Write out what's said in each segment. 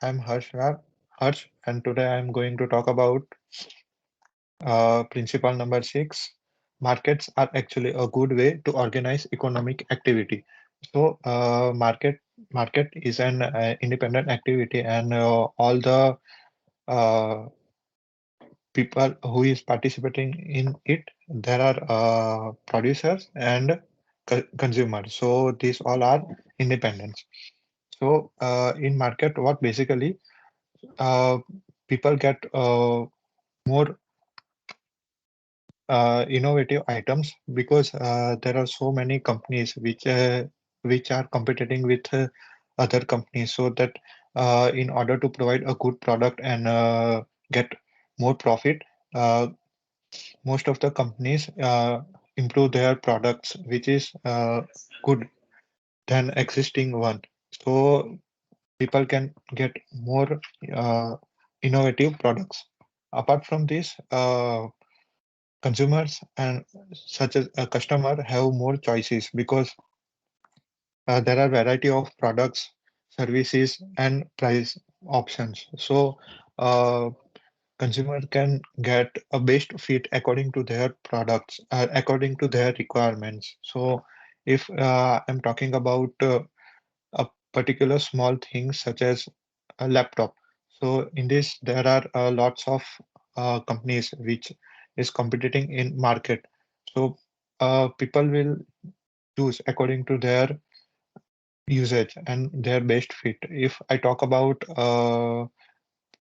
I'm Harsh, and today I'm going to talk about principle number six. Markets are actually a good way to organize economic activity. So, market is an independent activity, and all the uh, people who is participating in it, there are producers and consumers. So, these all are independent. So, in market, what basically uh, people get more innovative items because there are so many companies which are competing with other companies, so that in order to provide a good product and get more profit, uh, most of the companies improve their products, which is good than existing one. So people can get more uh, innovative products. Apart from this, consumers and such as a customer have more choices because there are variety of products, services, and price options. So uh, consumer can get a best fit according to their products, according to their requirements. So if I'm talking about a particular small thing such as a laptop. So in this, there are lots of companies which is competing in market. So people will choose according to their usage and their best fit. If I talk about pro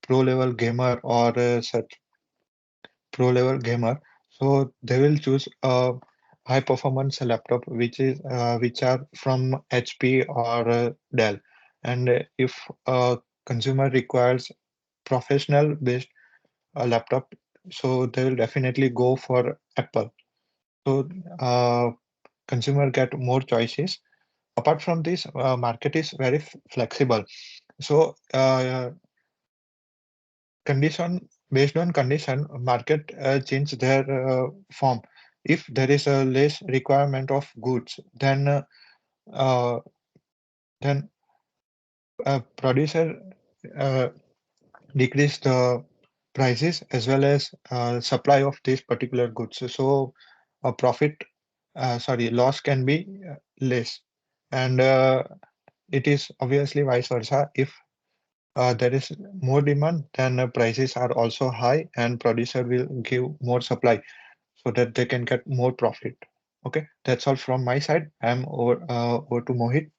level gamer or such pro level gamer, so they will choose a high performance laptop which are from HP or Dell. And if a consumer requires professional based laptop, so they will definitely go for Apple. So consumer get more choices. Apart from this, market is very flexible. So condition based on condition, market change their form. If there is a less requirement of goods, uh, then producer uh, decrease the prices as well as supply of this particular goods. So a loss can be less, and it is obviously vice versa. If there is more demand, then prices are also high, and producer will give more supply so that they can get more profit. Okay, that's all from my side. I'm over to Mohit.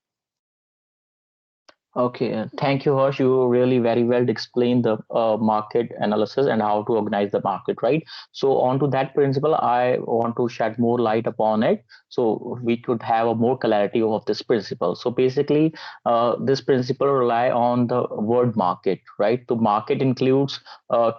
Okay, thank you, Harsh. You really very well explained the market analysis and how to organize the market, right? So, on to that principle, I want to shed more light upon it so we could have a more clarity of this principle. So, basically, this principle rely on the word market, right? The market includes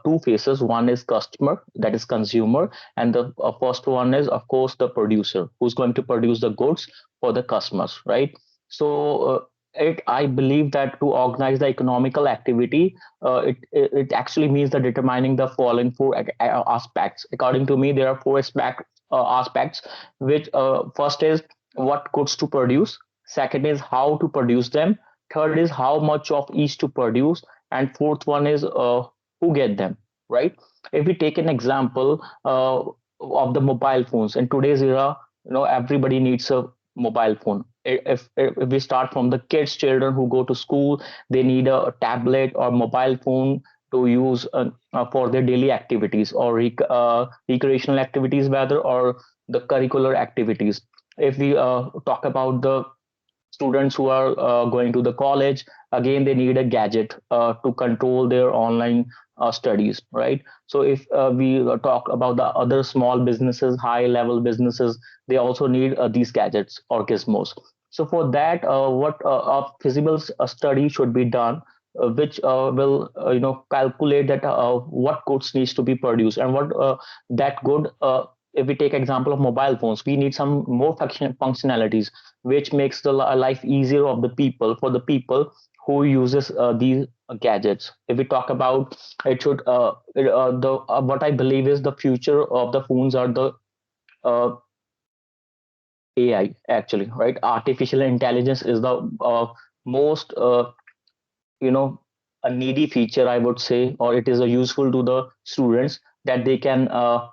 two phases. One is customer, that is consumer, and the first one is, of course, the producer who's going to produce the goods for the customers, right? So, it I believe that to organize the economical activity, it actually means the determining the following four aspects. According to me, there are four aspects, which first is what goods to produce, second is how to produce them, third is how much of each to produce, and fourth one is who get them, right? If we take an example of the mobile phones in today's era, everybody needs a mobile phone. If we start from the kids, children who go to school, they need a tablet or mobile phone to use for their daily activities or recreational activities rather, or the curricular activities. If we talk about the students who are going to the college, again they need a gadget to control their online studies, right? So if we talk about the other small businesses, high level businesses, they also need these gadgets or gizmos. So for that, what a feasible study should be done, which will calculate that what goods needs to be produced and what that good if we take example of mobile phones, we need some more functionalities which makes the life easier of the people for the people who uses these gadgets. If we talk about it, should the what I believe is the future of the phones are the uh, AI actually, right? Artificial intelligence is the most you know a needy feature, I would say, or it is a useful to the students that they can uh,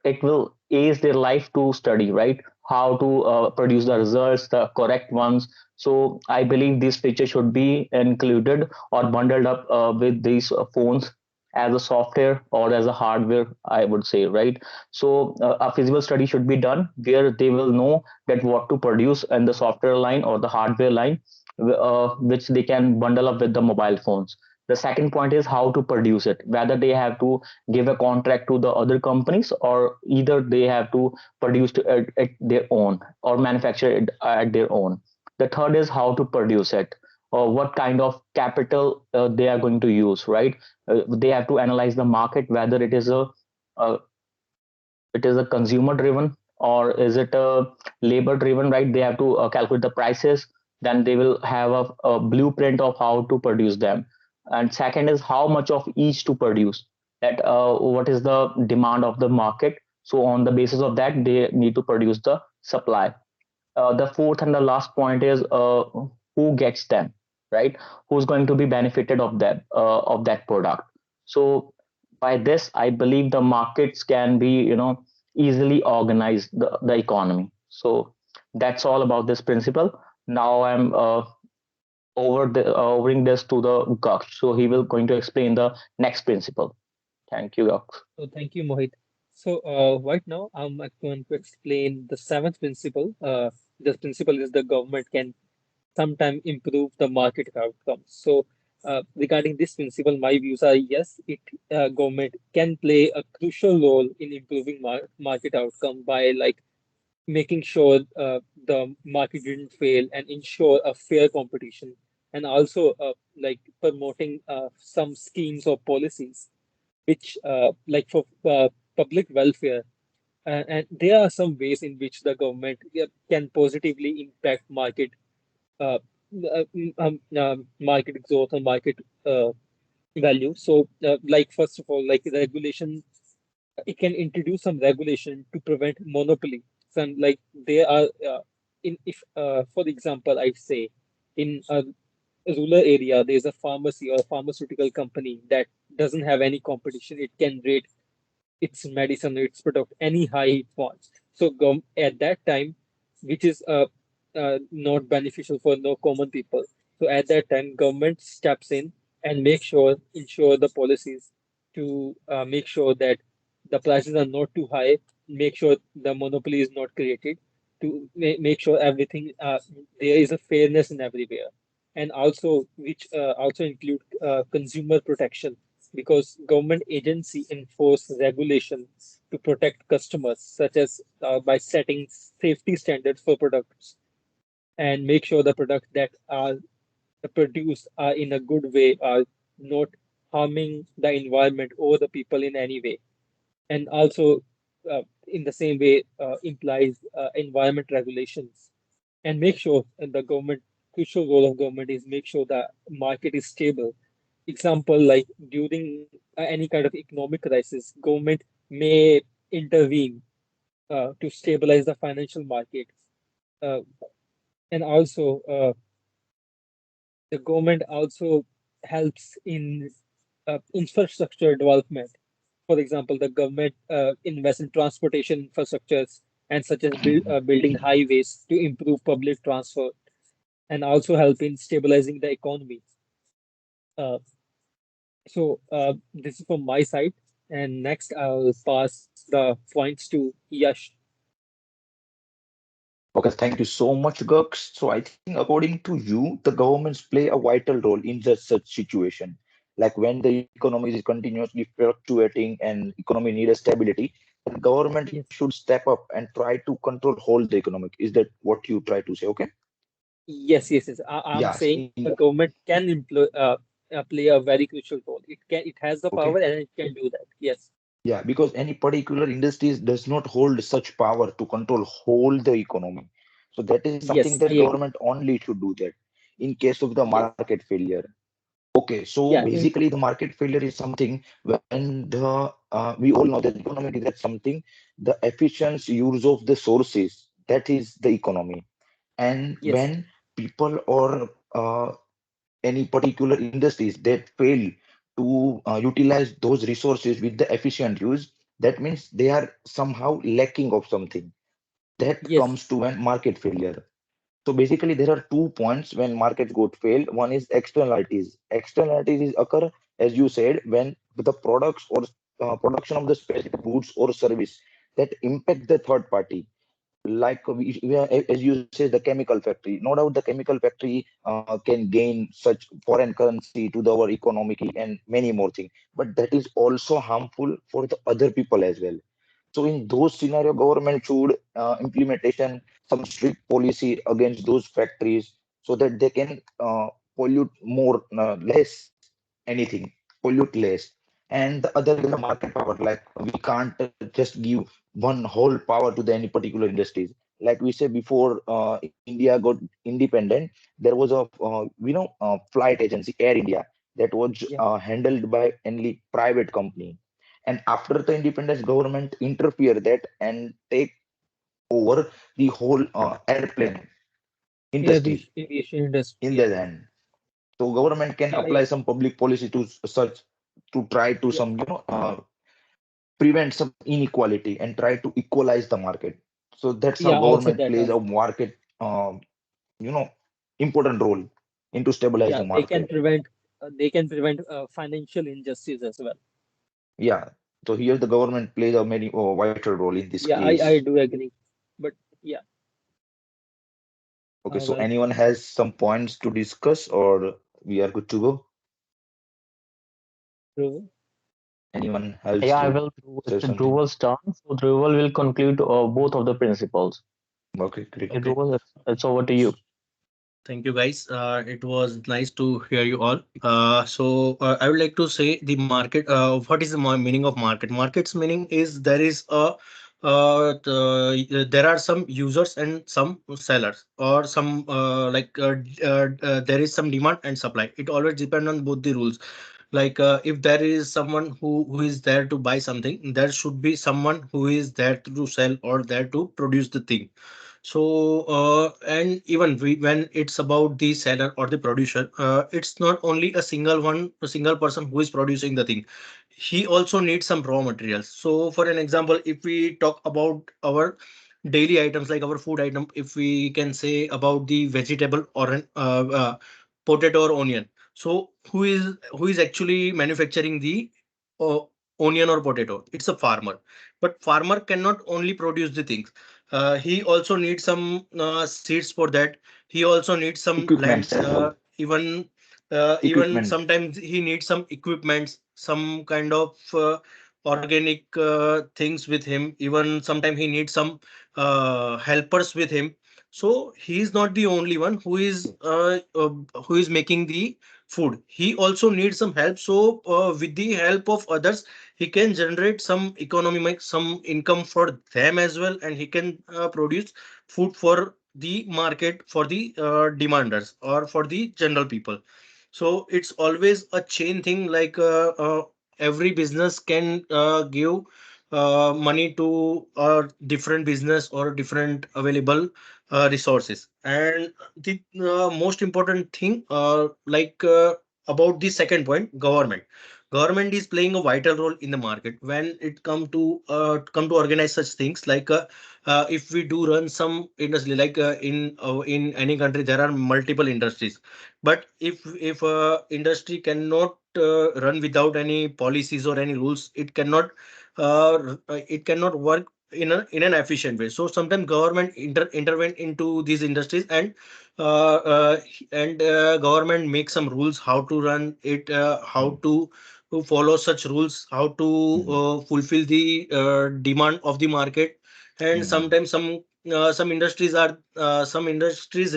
it will ace their life to study, right? How to produce the results, the correct ones. So I believe this feature should be included or bundled up with these phones as a software or as a hardware, I would say, right? So a feasible study should be done where they will know that what to produce in the software line or the hardware line, which they can bundle up with the mobile phones. The second point is how to produce it, whether they have to give a contract to the other companies or either they have to produce at their own or manufacture it at their own. The third is how to produce it or what kind of capital they are going to use, right? They have to analyze the market, whether uh, it is a consumer driven or is it a labor driven, right? They have to calculate the prices, then they will have a blueprint of how to produce them. And second is how much of each to produce, that what is the demand of the market, so on the basis of that they need to produce the supply. The fourth and the last point is who gets them, right? Who's going to be benefited of that product. So by this I believe the markets can be, easily organize the economy. So that's all about this principle. Now I'm overing this to the Gaksh, so he will going to explain the next principle. Thank you, Gaksh. So thank you, Mohit. So right now I'm going to explain the seventh principle. This principle is the government can sometimes improve the market outcomes. So regarding this principle, my views are yes, it government can play a crucial role in improving market outcome by like making sure the market didn't fail and ensure a fair competition, and also like promoting some schemes or policies which like for public welfare. And there are some ways in which the government can positively impact uh, market growth and market value. So, like first of all, like regulation, it can introduce some regulation to prevent monopoly. Some like there are in if for example, I say in a rural area, there's a pharmacy or a pharmaceutical company that doesn't have any competition. It can rate its medicine or its product any high it wants. So at that time, which is not beneficial for no common people. So at that time, government steps in and ensure the policies to make sure that the prices are not too high, make sure the monopoly is not created, to make sure everything there is a fairness in everywhere, and also which also include consumer protection, because government agency enforce regulation to protect customers, such as by setting safety standards for products and make sure the products that are produced are in a good way, are not harming the environment or the people in any way. And also, in the same way, implies environment regulations and make sure the government crucial role of government is make sure the market is stable. Example, like during any kind of economic crisis, government may intervene to stabilize the financial market. Uh, and also, the government also helps in infrastructure development. For example, the government invests in transportation infrastructures and such as building highways to improve public transport and also help in stabilizing the economy. Uh, so this is from my side. And next, I'll pass the points to Yash. Okay, thank you so much, Gux. So I think according to you, the governments play a vital role in just such situation. Like when the economy is continuously fluctuating and economy need a stability, the government Yes, should step up and try to control whole the economic. Is that what you try to say? Okay. yes. I'm Yes. saying the government can play a very crucial role. It has the Okay. power and it can do that. Yes, Yeah, because any particular industries does not hold such power to control whole the economy. So that is something yes, I that agree. government only should do that in case of the Yes, market failure. Okay, so yeah, basically the market failure is something when the we all know that economic is that something the efficient use of the sources, that is the economy. And yes, when people or any particular industries that fail to utilize those resources with the efficient use, that means they are somehow lacking of something. That Yes. comes to an market failure. So basically, there are 2 points when markets got failed. One is externalities. Externalities is occur, as you said, when the products or production of the specific goods or service that impact the third party. Like we are, as you say, the chemical factory. No doubt, the chemical factory can gain such foreign currency to our economy and many more things. But that is also harmful for the other people as well. So in those scenario, government should implementation some strict policy against those factories so that they can pollute more, less anything, pollute less. And the other is the market power. Like we can't just give one whole power to the any particular industries. Like we said before, India got independent. There was a flight agency, Air India, that was Yeah. handled by only private company. And after the independence, government interfere that and take over the whole airplane industry Aviation industry. in Yeah. their hand. So government can Yeah. apply some public policy to such to try to Yeah. some prevent some inequality and try to equalize the market. So that's how Yeah. Answer government that. plays a market you know important role into stabilize Yeah. the market. They can prevent financial injustice as well. Yeah. So here the government plays a very vital role in this Yeah. I case. do agree. But yeah. Okay, so Well. anyone has some points to discuss or we are good to go? True. Anyone else Yeah, I to will. say It's something? Dhruval's turn. So Dhruval will conclude both of the principles. Okay, great. Okay, Okay. Dhruval, it's over to you. Thank you, guys. It was nice to hear you all. I would like to say the market. What is the meaning of market? Market's meaning is there is there are some users and some sellers, or some there is some demand and supply. It always depends on both the rules. Like if there is someone who is there to buy something, there should be someone who is there to sell or there to produce the thing. And even when it's about the seller or the producer, it's not only a single person who is producing the thing. He also needs some raw materials. So, for an example, if we talk about our daily items, like our food item, if we can say about the vegetable or an potato or onion. So, who is actually manufacturing the uh, onion or potato? It's a farmer. But farmer cannot only produce the things, he also needs some seeds for that. He also needs some Equipments lands. as well. Even Equipment. sometimes he needs some equipments, some kind of organic things with him. Even sometimes he needs some helpers with him. So he is not the only one who is making the food. He also needs some help. So with the help of others, he can generate some economy, make some income for them as well, and he can produce food for the market, for the demanders or for the general people. So it's always a chain thing. Like every business can give money to a different business or different available resources. And the most important thing, about the second point, government is playing a vital role in the market when it come to organize such things. Like if we do run some industry, like in any country there are multiple industries, but if industry cannot run without any policies or any rules, it cannot work in an efficient way. So sometimes government intervene into these industries, uh, uh, and government make some rules how to run it, how to follow such rules, how to Mm, fulfill the demand of the market. And mm, sometimes some industries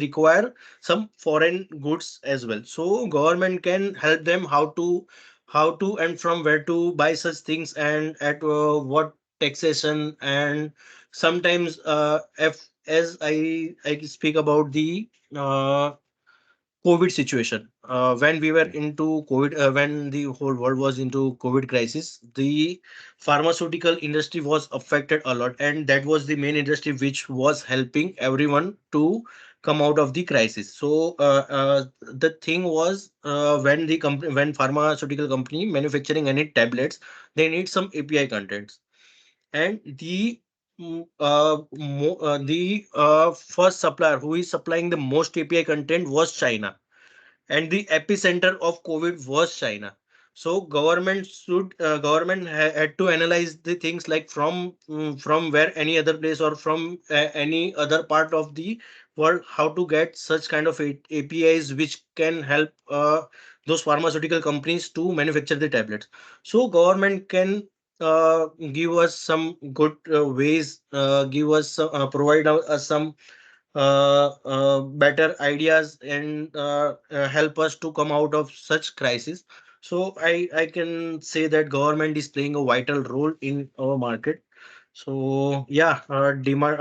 require some foreign goods as well. So government can help them how to and from where to buy such things, and at what taxation. And sometimes if as I speak about the COVID situation. When we were into COVID, when the whole world was into COVID crisis, the pharmaceutical industry was affected a lot, and that was the main industry which was helping everyone to come out of the crisis. So the thing was, when the company, when pharmaceutical company manufacturing any tablets, they need some API contents, and the first supplier who is supplying the most API content was China, and the epicenter of COVID was China. So government had to analyze the things like from where any other place or from any other part of the world, how to get such kind of APIs which can help those pharmaceutical companies to manufacture the tablets. So government can give us some good ways, give us provide us some better ideas, and help us to come out of such crisis. So I can say that government is playing a vital role in our market. So yeah, demand,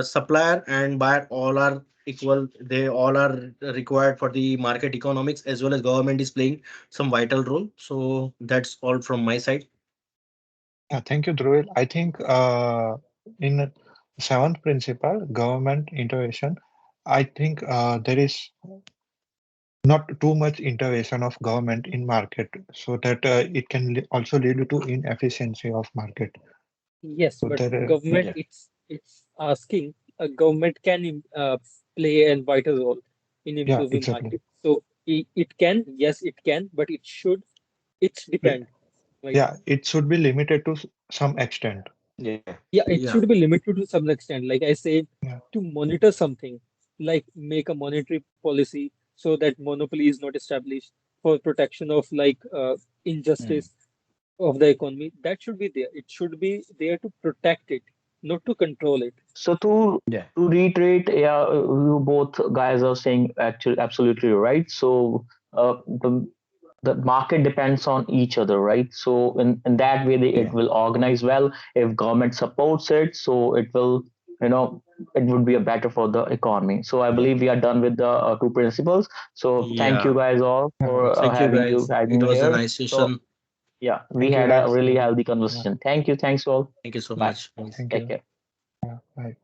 supplier and buyer all are equal. They all are required for the market economics, as well as government is playing some vital role. So that's all from my side. Thank you, Dhruv. I think in seventh principle, government intervention, I think there is not too much intervention of government in market, so that it can also lead to inefficiency of market. Yes, So but there, government, Yeah. it's asking a government can play a vital role in yeah, improving exactly. market. So it can, yes, it can, but it should. It's Li- depend, right? Yeah, it should be limited to some extent. Yeah. Yeah, it Yeah. should be limited to some extent. Like I say, Yeah, to monitor something, like make a monetary policy so that monopoly is not established for protection of like Mm. injustice of the economy. That should be there. It should be there to protect it, not to control it. So to Yeah. reiterate, yeah, you both guys are saying actually absolutely right. So the market depends on each other, right? So in that way, it Yeah. will organize well. If government supports it, so it will, you know, it would be a better for the economy. So I Yeah. believe we are done with the two principles. So thank you Yeah. guys all yeah. for Thank you, guys. having It me was a here. nice So session. yeah, we Thank you had a guys. really healthy Yeah, conversation. Thank you. Thanks all. Thank you so Bye. much. thank Take you. care. Yeah, bye.